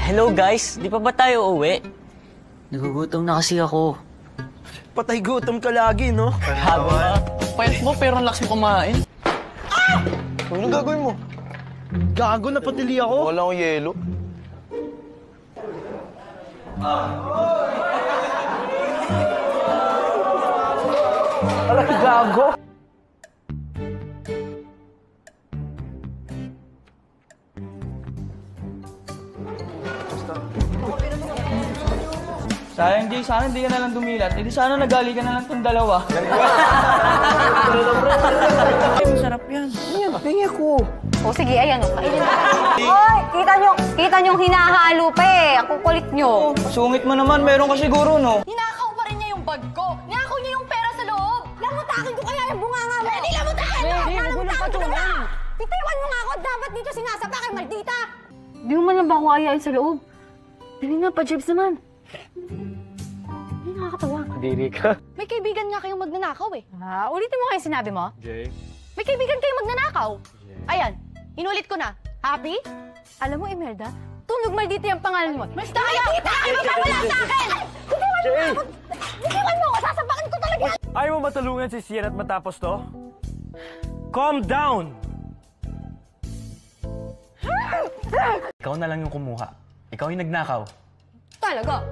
Hello guys, di pa ba tayo uuwi? Nagugutom na kasi ako. Patay gutom ka lagi, no? Haba. Payat mo pero ang lakas mo kumain. Ano gagawin mo? Gago na patili ako. Wala akong yelo. Gago. Sayang, Jay. Sana hindi ka na lang dumilat. Hindi sana nagali ka na lang tong dalawa. Masarap yan. Ayan, pingi ako. O sige, ayan o. Hoy, kita nyo hinahalo pa eh. Ang kukulit nyo. Sungit mo naman. Meron ka siguro, no? Ninakaw pa rin niya yung bag ko. Ninakaw niya yung pera sa loob. Lamutakin ko kaya yung bunganga mo. Hindi lamutakin! Lamutakin ko na! Bitiwan mo nga ako. Dapat dito sinasapa kay maldita. Di mo man lang ba ako ayayin sa loob? Dali nga pa, Jebs naman. Hindi nakakatawa. Diri ka. May kaibigan nga kayong magnanakaw eh. Ulitin mo kayo sinabi mo? Jay. May kaibigan kayong magnanakaw. Ayan, inulit ko na. Happy? Alam mo, Imelda, tunog maldita yung pangalan mo. Basta kaya! Maldita! Ano ka wala sa akin? Bitiwan mo ako! Sasapakin ko talaga! Ayaw mo matulungan si Sien at matapos to? Calm down! Ikaw na lang yung kumuha. Ikaw yung nagnakaw. Talaga?